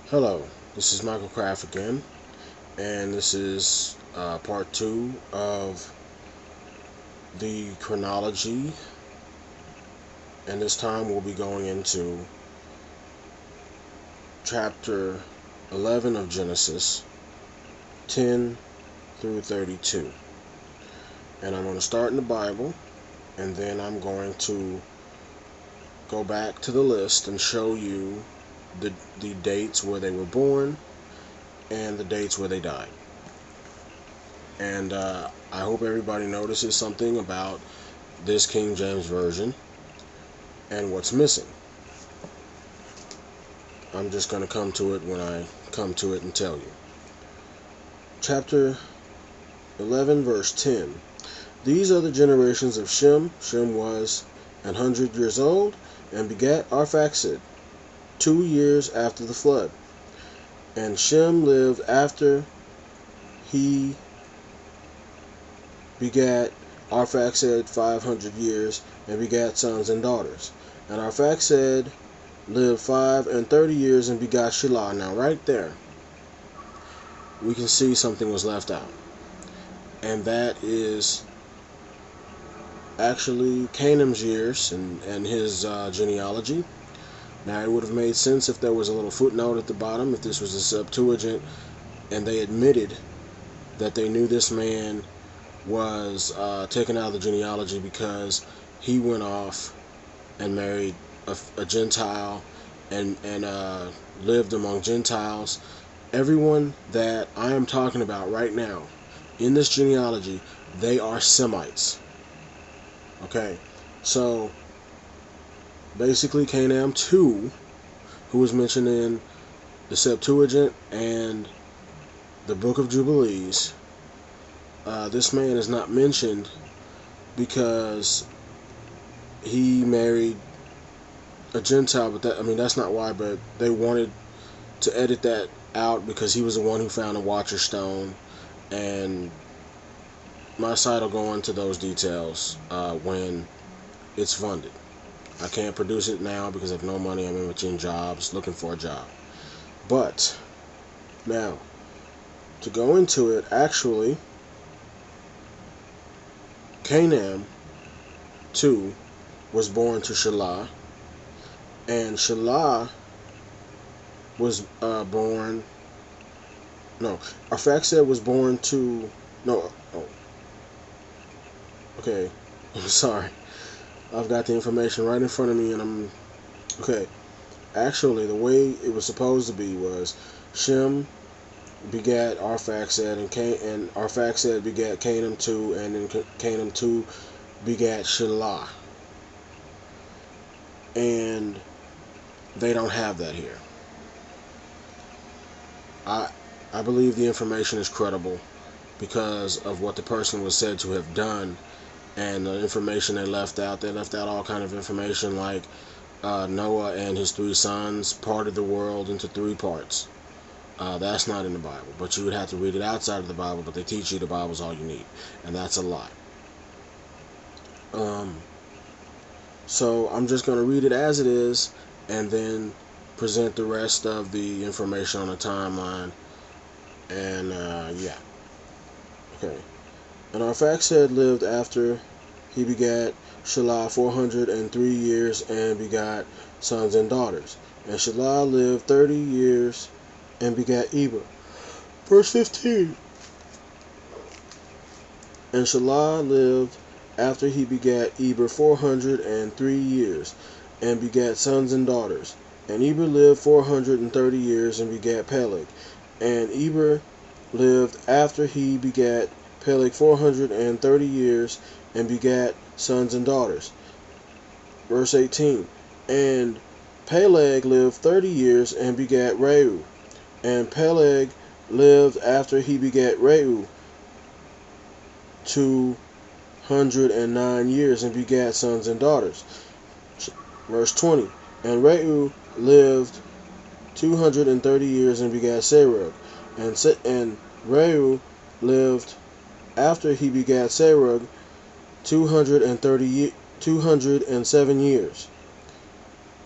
Hello, this is Michael Craft again, and this is part 2 of the chronology, and this time we'll be going into chapter 11 of Genesis, 10 through 32. And I'm going to start in the Bible, and then I'm going to go back to the list and show you the dates where they were born and the dates where they died. And I hope everybody notices something about this King James Version and what's missing. I'm just going to come to it when I come to it and tell you. Chapter 11, verse 10. These are the generations of Shem. Shem was 100 years old and begat Arphaxad 2 years after the flood. And Shem lived after he begat Arphaxad 500 years and begat sons and daughters. And Arphaxad lived 35 years and begot Shelah. Now right there we can see something was left out, and that is actually Canaan's years and his genealogy. Now it would have made sense if there was a little footnote at the bottom, if this was a Septuagint and they admitted that they knew this man was taken out of the genealogy because he went off and married a Gentile and lived among Gentiles. Everyone that I am talking about right now in this genealogy, they are Semites. Okay, so basically Canaan 2, who was mentioned in the Septuagint and the Book of Jubilees, this man is not mentioned because he married a Gentile, but that's not why, but they wanted to edit that out because he was the one who found a Watcher Stone, and my site will go into those details when it's funded. I can't produce it now because I have no money. I'm in between jobs, looking for a job. But now, to go into it, actually, Canaan 2 was born to Shelah, and Shelah was Arphaxad was born to, okay, I'm sorry. I've got the information right in front of me, and okay. Actually, the way it was supposed to be was Shem begat Arphaxad, and Arphaxad begat Canaan 2, and then Canaan 2 begat Shelah. And they don't have that here. I believe the information is credible because of what the person was said to have done, and the information they left out. They left out all kind of information like Noah and his 3 sons parted the world into 3 parts. That's not in the Bible, but you would have to read it outside of the Bible, but they teach you the Bible's all you need, and that's a lie. So I'm just going to read it as it is, and then present the rest of the information on the timeline, and yeah. Okay. And Arphaxad lived after he begat Shelah 403 years and begot sons and daughters. And Shelah lived 30 years and begat Eber. Verse 15. And Shelah lived after he begat Eber 403 years and begat sons and daughters. And Eber lived 430 years and begat Peleg. And Eber lived after he begat Peleg 430 years and begat sons and daughters. Verse 18. And Peleg lived 30 years and begat Reu. And Peleg lived after he begat Reu 209 years and begat sons and daughters. Verse 20. And Reu lived 230 years and begat Serug. And Reu lived after he begat Serug 207 years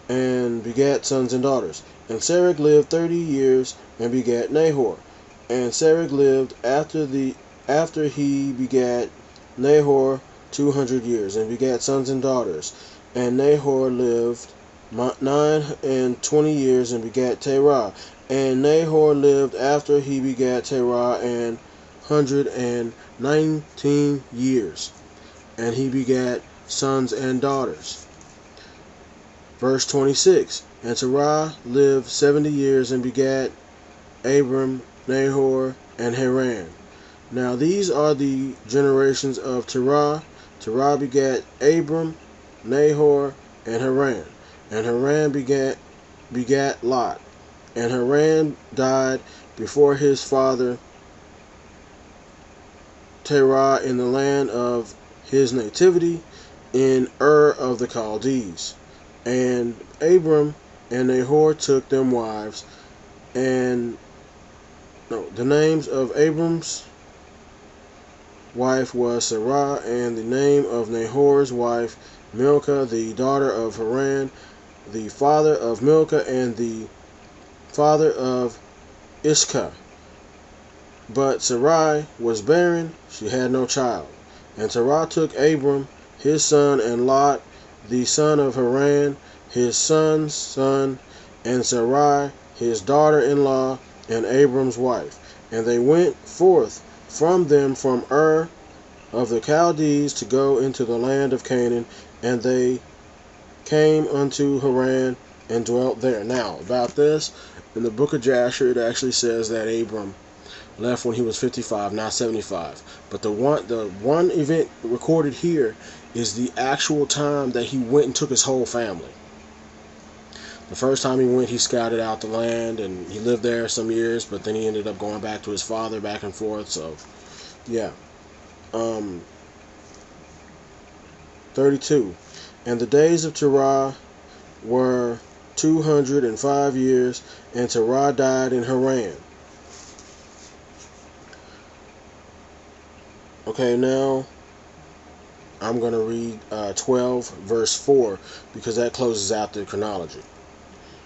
and begat sons and daughters. And Serach lived 30 years and begat Nahor. And Serach lived after he begat Nahor 200 years, and begat sons and daughters. And Nahor lived 29 and begat Terah. And Nahor lived after he begat Terah 119 years, and he begat sons and daughters. Verse 26. And Terah lived 70 years and begat Abram, Nahor, and Haran. Now these are the generations of Terah. Terah begat Abram, Nahor, and Haran. And Haran begat Lot. And Haran died before his father Terah in the land of his nativity, in Ur of the Chaldees. And Abram and Nahor took them wives, and the names of Abram's wife was Sarah, and the name of Nahor's wife Milcah, the daughter of Haran, the father of Milcah, and the father of Iscah. But Sarai was barren, she had no child. And Terah took Abram his son, and Lot the son of Haran his son's son, and Sarai his daughter-in-law, and Abram's wife. And they went forth from them from Ur of the Chaldees to go into the land of Canaan, and they came unto Haran and dwelt there. Now, about this, in the book of Jasher, it actually says that Abram left when he was 55, not 75. But the one event recorded here is the actual time that he went and took his whole family. The first time he went, he scouted out the land, and he lived there some years, but then he ended up going back to his father, back and forth. So, yeah. 32. And the days of Terah were 205 years, and Terah died in Haran. Okay, now I'm going to read 12 verse 4, because that closes out the chronology.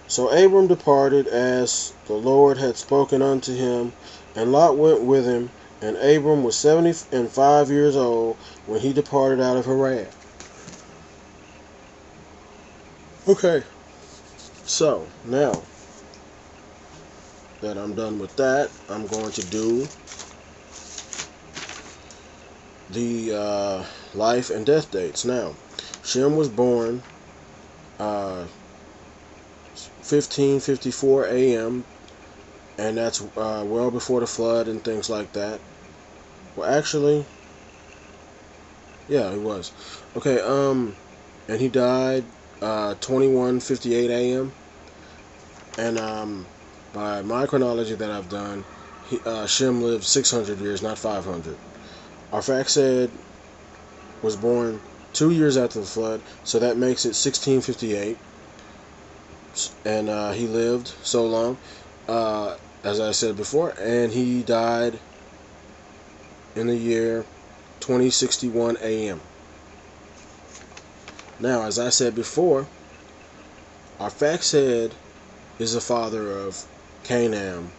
So Abram departed as the Lord had spoken unto him, and Lot went with him, and Abram was 75 years old when he departed out of Haran. Okay, so now that I'm done with that, I'm going to do the life and death dates. Now, Shem was born 1554 a.m., and that's well before the flood and things like that. Well, actually, yeah, he was. Okay, and he died 2158 a.m., and by my chronology that I've done, Shem lived 600 years, not 500. Arphaxad was born 2 years after the flood, so that makes it 1658, and he lived so long, as I said before, and he died in the year 2061 a.m. Now, as I said before, Arphaxad is the father of Canaan,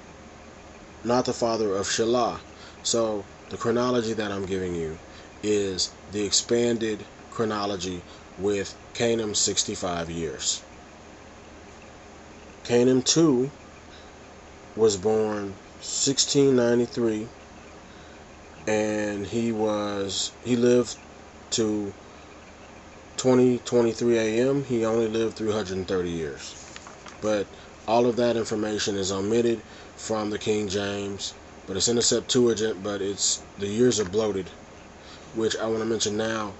not the father of Shelah. So the chronology that I'm giving you is the expanded chronology with Canaan 65 years. Canaan 2 was born 1693, and he lived to 2023 a.m. He only lived 330 years. But all of that information is omitted from the King James, but it's in the Septuagint, but the years are bloated, which I want to mention now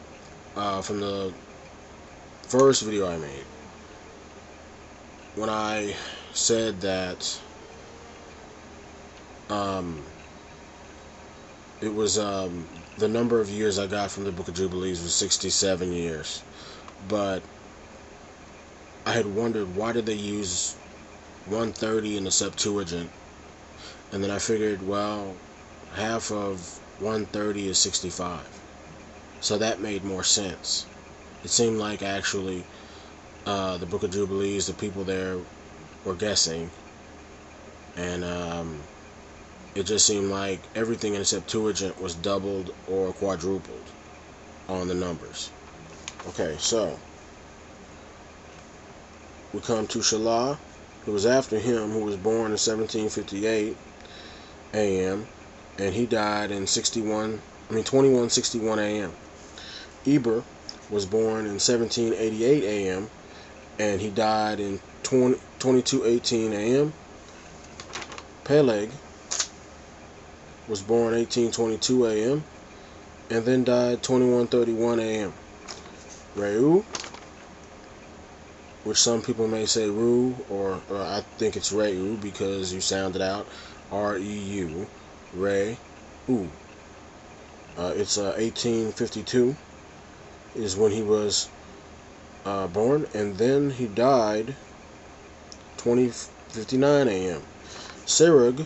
from the first video I made, when I said that it was the number of years I got from the Book of Jubilees was 67 years, but I had wondered, why did they use 130 in the Septuagint? And then I figured, well, half of 130 is 65. So that made more sense. It seemed like actually the Book of Jubilees, the people there or guessing, and it just seemed like everything in the Septuagint was doubled or quadrupled on the numbers. Okay, so we come to Shelah. It was after him, who was born in 1758 a.m. and he died in 2161 a.m. Eber was born in 1788 a.m. and he died in 2218 a.m. Peleg was born 1822 a.m. and then died 2131 a.m. Reu, which some people may say Ru, or I think it's Reu because you sound it out, R-E-U, Reu. It's 1852 is when he was born, and then he died 2059 a.m. Serug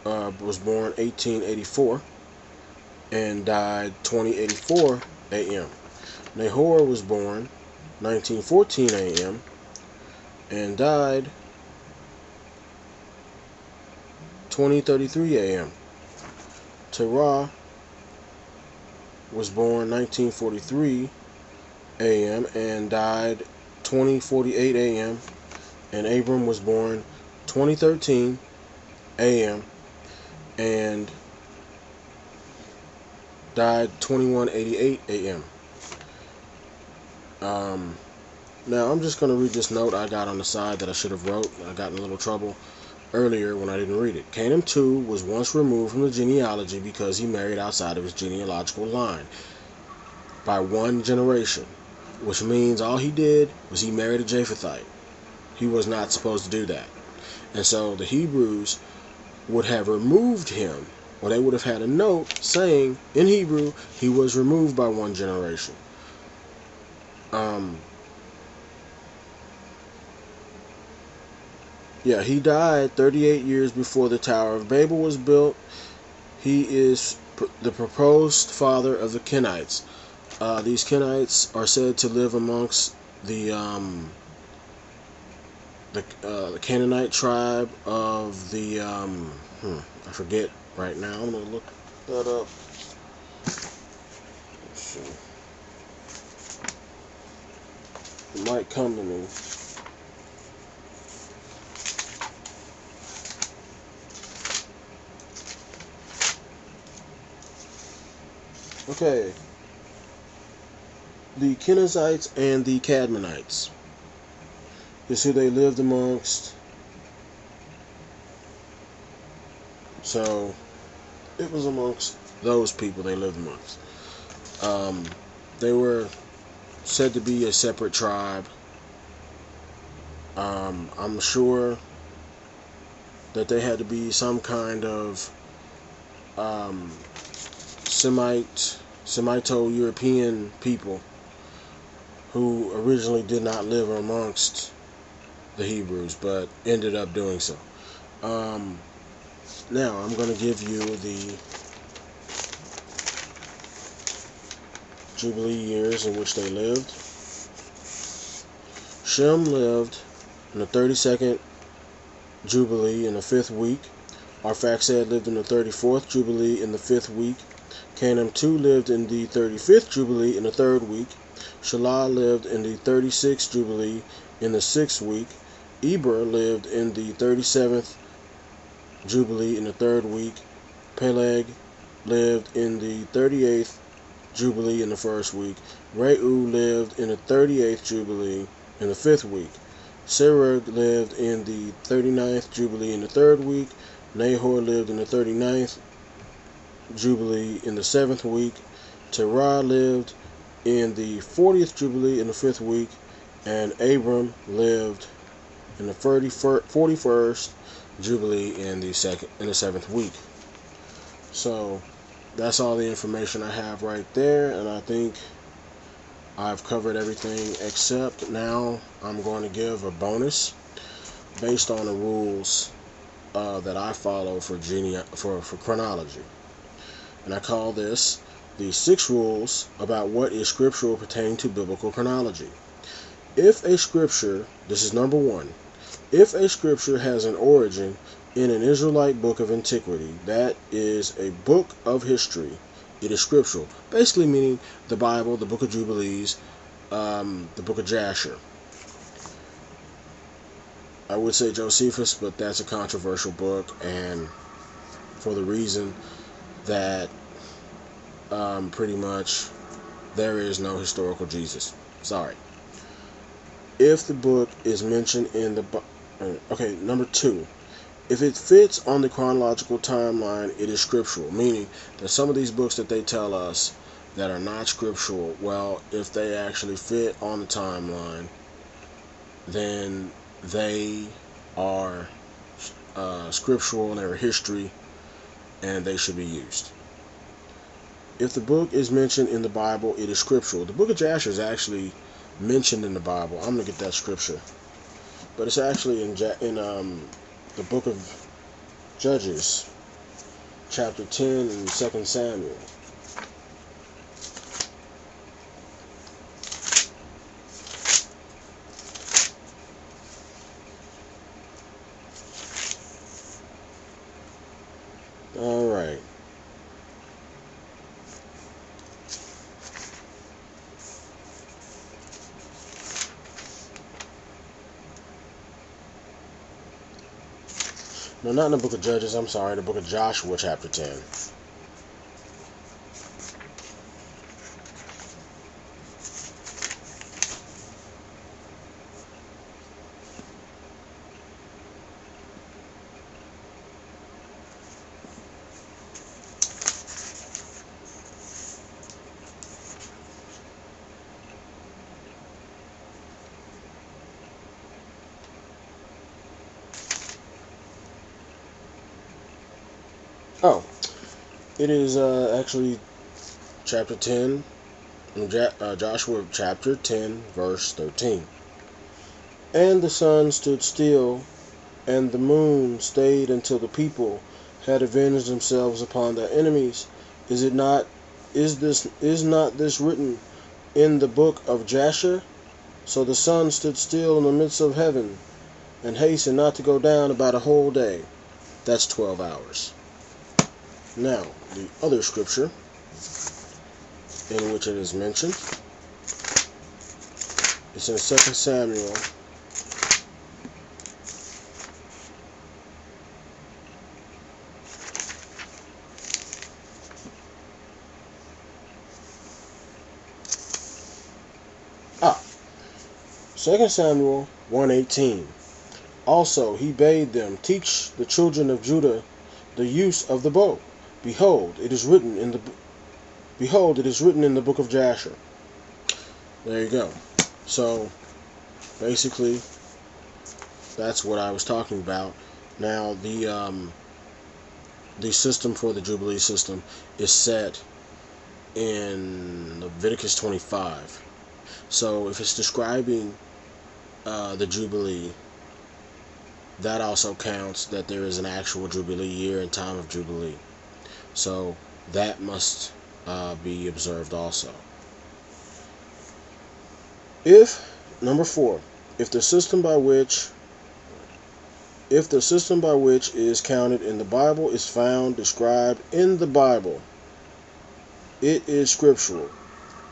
was born 1884 and died 2084 a.m. Nahor was born 1914 a.m. and died 2033 a.m. Terah was born 1943 a.m. and died 2048 a.m. and Abram was born 2013 a.m. and died 2188 a.m. Now I'm just going to read this note I got on the side that I should have wrote. I got in a little trouble earlier when I didn't read it. Canaan too was once removed from the genealogy because he married outside of his genealogical line by one generation, which means all he did was he married a Japhethite. He was not supposed to do that. And so the Hebrews would have removed him, or they would have had a note saying in Hebrew he was removed by one generation. Yeah, he died 38 years before the Tower of Babel was built. He is the proposed father of the Kenites. These Kenites are said to live amongst the Canaanite tribe of the I forget right now. I'm gonna look that up. Let's see. It might come to me. Okay. The Kenizzites and the Cadmonites is who they lived amongst. So it was amongst those people they lived amongst. They were said to be a separate tribe. I'm sure that they had to be some kind of Semito-European people who originally did not live amongst the Hebrews, but ended up doing so. Now, I'm going to give you the Jubilee years in which they lived. Shem lived in the 32nd Jubilee in the 5th week. Arphaxad lived in the 34th Jubilee in the 5th week. Canaan too lived in the 35th Jubilee in the 3rd week. Shelah lived in the 36th Jubilee in the 6th week. Eber lived in the 37th Jubilee in the 3rd week. Peleg lived in the 38th Jubilee in the 1st week. Reu lived in the 38th Jubilee in the 5th week. Serug lived in the 39th Jubilee in the 3rd week. Nahor lived in the 39th Jubilee in the 7th week. Terah lived in the 40th Jubilee in the 5th week. And Abram lived in the 41st Jubilee in the 7th week. So that's all the information I have right there, and I think I've covered everything, except now I'm going to give a bonus based on the rules that I follow for chronology. And I call this the 6 rules about what is scriptural pertaining to biblical chronology. If a scripture, this is number 1, If a scripture has an origin in an Israelite book of antiquity, that is a book of history. It is scriptural, basically meaning the Bible, the book of Jubilees, the book of Jasher. I would say Josephus, but that's a controversial book, and for the reason that pretty much there is no historical Jesus. Sorry. If the book is mentioned in the okay, number 2, if it fits on the chronological timeline, it is scriptural, meaning that some of these books that they tell us that are not scriptural, well, if they actually fit on the timeline, then they are scriptural, and they're history, and they should be used. If the book is mentioned in the Bible, it is scriptural. The book of Jasher is actually mentioned in the Bible. I'm going to get that scripture. But it's actually in the book of Judges, chapter 10 and 2 Samuel. All right. No, not in the book of Judges, I'm sorry, the book of Joshua, chapter 10. Oh, it is actually chapter 10, Joshua chapter 10, verse 13. And the sun stood still, and the moon stayed until the people had avenged themselves upon their enemies. Is not this written in the book of Jasher? So the sun stood still in the midst of heaven, and hastened not to go down about a whole day. That's 12 hours. Now, the other scripture in which it is mentioned, it's in 2 Samuel. Ah, 2 Samuel 1:18. Also he bade them teach the children of Judah the use of the bow. Behold, it is written in the book of Jasher. There you go. So basically, that's what I was talking about. Now the system for the Jubilee system is set in Leviticus 25. So if it's describing the Jubilee, that also counts that there is an actual Jubilee year and time of Jubilee. So that must be observed also. Number 4, if the system by which is counted in the Bible is found described in the Bible, it is scriptural,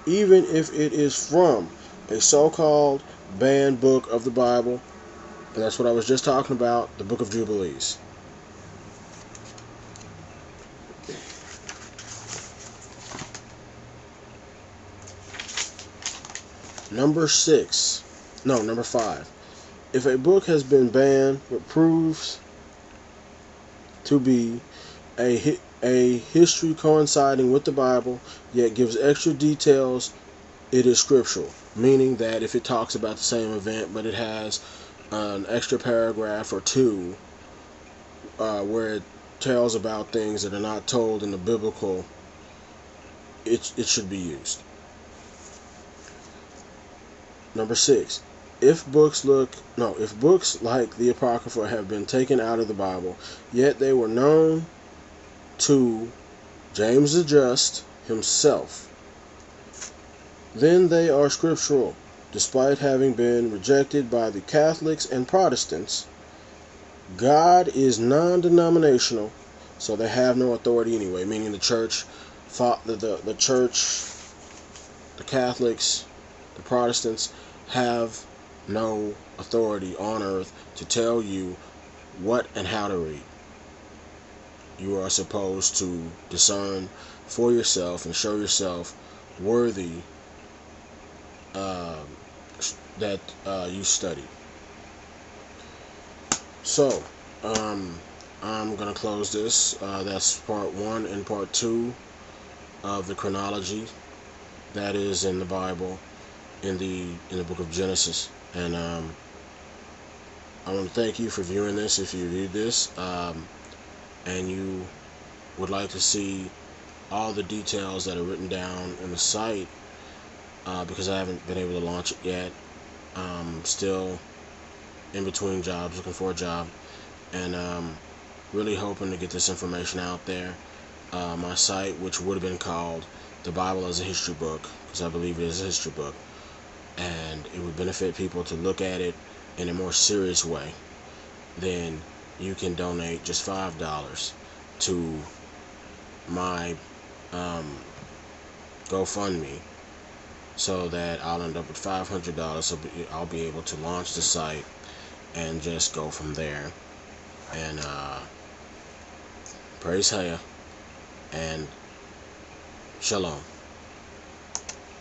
even if it is from a so-called banned book of the Bible. And that's what I was just talking about, the book of Jubilees. Number 5. If a book has been banned but proves to be a history coinciding with the Bible, yet gives extra details, it is scriptural. Meaning that if it talks about the same event, but it has an extra paragraph or two where it tells about things that are not told in the biblical, it should be used. Number 6. If books like the Apocrypha have been taken out of the Bible, yet they were known to James the Just himself, then they are scriptural, despite having been rejected by the Catholics and Protestants. God is non-denominational, so they have no authority anyway. Meaning the church, the church, the Catholics, the Protestants have no authority on earth to tell you what and how to read. You are supposed to discern for yourself and show yourself worthy uh, that you study. So, I'm gonna close this. That's part one and part two of the chronology that is in the Bible, in the book of Genesis. And I want to thank you for viewing this. If you viewed this, and you would like to see all the details that are written down in the site, because I haven't been able to launch it yet. Still in between jobs, looking for a job, and really hoping to get this information out there. My site, which would have been called The Bible as a History Book, because I believe it is a history book, and it would benefit people to look at it in a more serious way, then you can donate just $5 to my GoFundMe, so that I'll end up with $500. So I'll be able to launch the site and just go from there. And praise Haya and Shalom.